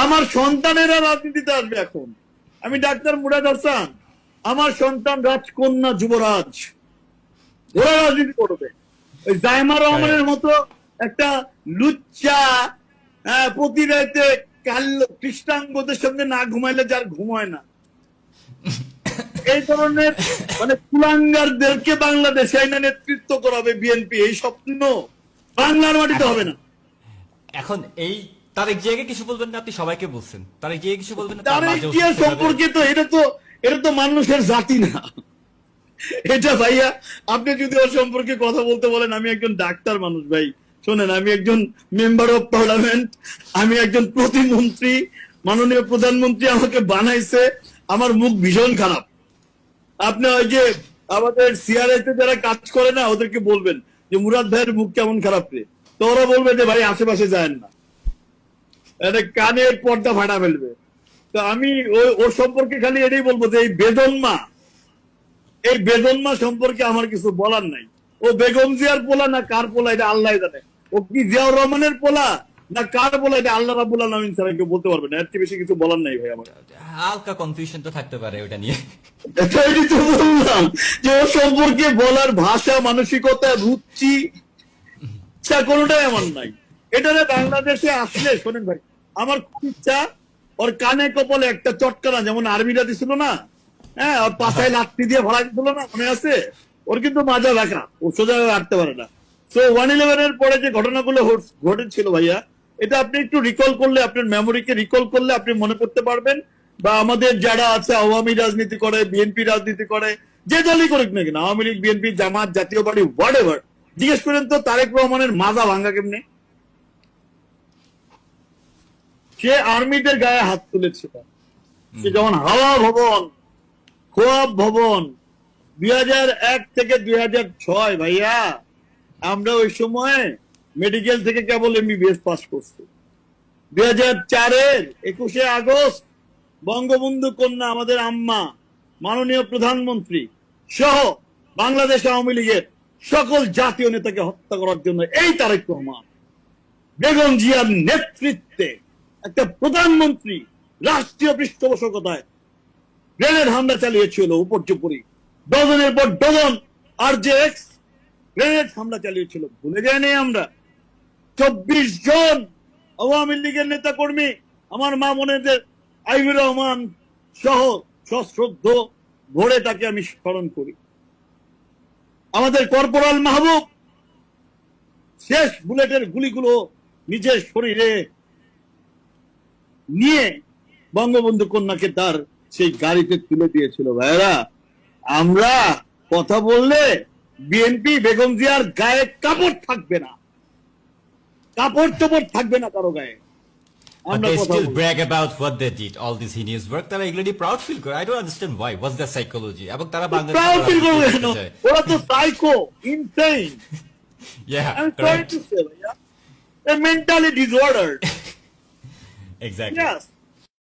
আমার সন্তানেরা রাজনীতিতে আসবে এখন। আমি ডাক্তার মুরাদ হাসান, আমার সন্তান রাজকন্যা যুবরাজ, ওরা রাজনীতি করবে। ওই জায়মা রহমানের মতো একটা লুচ্চা প্রতি রাতে কৃষ্ণাঙ্গদের সঙ্গে না ঘুমাইলে যার ঘুম হয় না, এই ধরনের মানে কুলাঙ্গারদেরকে বাংলাদেশে আইনা নেতৃত্ব করাবে বিএনপি, এই স্বপ্ন বাংলার মাটিতে হবে না। এখন এই তারেক জিয়াকে কিছু বলবেন না? আপনি সবাইকে বলছেন তারেক জিয়া কিছু বলবেন না? তারেক জিয়া সম্পর্কে তো এটা তো মানুষের জাতি না এটা ভাইয়া। আপনি যদি ওর সম্পর্কে কথা বলতে বলেন, আমি একজন ডাক্তার মানুষ ভাই, শোনেন, আমি একজন মেম্বার অফ পার্লামেন্ট, আমি একজন প্রতিমন্ত্রী, মাননীয় প্রধানমন্ত্রী আমাকে বানাইছে, আমার মুখ ভীষণ খারাপ। আপনি ওই যে আমাদের সিআরআইতে যারা কাজ করে না, ওদেরকে বলবেন যে মুরাদ ভাইয়ের মুখ কেমন খারাপ রে, তো ওরা বলবে যে ভাই আশেপাশে যায় না, এটা কানের পর্দা ফাটা ফেলবে। তো আমি ওর সম্পর্কে খালি এটাই বলবো যে এই বেদনমা সম্পর্কে আমার কিছু বলার নাই। ও বেগম জিয়ার পোলা না কার পোলা এটা আল্লাহ জানে। ও কি জিয়াউর রহমানের পোলা না কার পোলা এটা আল্লাহ রাব্বুল আলামিন ছাড়া কেউ বলতে পারবে না। এর চেয়ে বেশি কিছু বলার নাই ভাই আমার। হালকা কনফিউশন তো থাকতে পারে ওটা নিয়ে। এটাই তো বললাম যে ও সম্পর্কে বলার ভাষা, মানসিকতা, রুচি, ইচ্ছা কোনোটাই আমার নাই। এটারে বাংলাদেশে আসলে শোনেন ভাই, আমার খুব ইচ্ছা ওর কানে কপালে একটা চটকানা, যেমন আর্মিরা দিছিল না, হ্যাঁ, ওর পাশায় লাঠি দিয়ে ভরা দিছিল না, মনে আছে? ওর কিন্তু মাজা রাখা, ও সোজা হাঁটতে পারে না। তো 111 এর পরে যে ঘটনাগুলো ঘটেছিল ভাইয়া, এটা আপনি একটু রিকল করলে, আপনার মেমোরিকে রিকল করলে আপনি মনে করতে পারবেন। বা আমাদের যারা আছে আওয়ামী রাজনীতি করে, বিএনপি রাজনীতি করে, যে দলই করুক না কেন, আওয়ামী লীগ, বিএনপি, জামাত, জাতীয় পার্টি, হোয়াট এভার, জিজ্ঞেস করেন তো তারেক রহমানের মাজা ভাঙ্গা কেমনে? সে আর্মিদের গায়ে হাত তুলেছিল। সে যখন হাওয়া ভবন, খোয়াব ভবন 2001 থেকে 2006 ভাইয়া, আমরা ওই সময় মেডিকেল থেকে কেবল এমবিবিএস পাস করছি। 2004-এর 21শে আগস্ট বঙ্গবন্ধু কন্যা আমাদের আম্মা, মাননীয় প্রধানমন্ত্রী সহ বাংলাদেশ আওয়ামী লীগের সকল জাতীয় নেতাকে হত্যা করার জন্য এই তারেক রহমান বেগম জিয়ার নেতৃত্বে একটা প্রধানমন্ত্রী রাষ্ট্রীয় পৃষ্ঠপোষকতায় গ্রেনেড হামলা চালিয়েছিল উপর্যুপরি, ডজনের পর ডজন আরজেএক্স গ্রেনেড হামলা চালিয়েছিল। ভুলে যায়নি আমরা। 24 জন আওয়ামী লীগের নেতা কর্মী, আমার মা বোনেদের, আইবুর রহমান সহ সশ্রদ্ধ ভোরে তাকে আমি স্মরণ করি। আমাদের কর্পোরাল মাহবুব শেষ বুলেটের গুলিগুলো নিজের শরীরে নিয়ে বঙ্গবন্ধু কন্যাকে তার সেই গাড়িতে তুলে দিয়েছিল। ভাইরা, আমরা কথা বললে বিএনপি বেগম জিয়ার গায়ে কাপড় থাকবে না, কাপড় চোপড় থাকবে না কারো গায়ে। But they still brag about what they did, all this heinous work. তারা এগুলি proud feel করে। I don't understand why. What's their psychology? এবং তারা বাংলাদেশে proud feel করবে কেন? ওরা তো psycho, insane. Yeah, I'm sorry to say, they're mentally disordered. Exactly. Yes.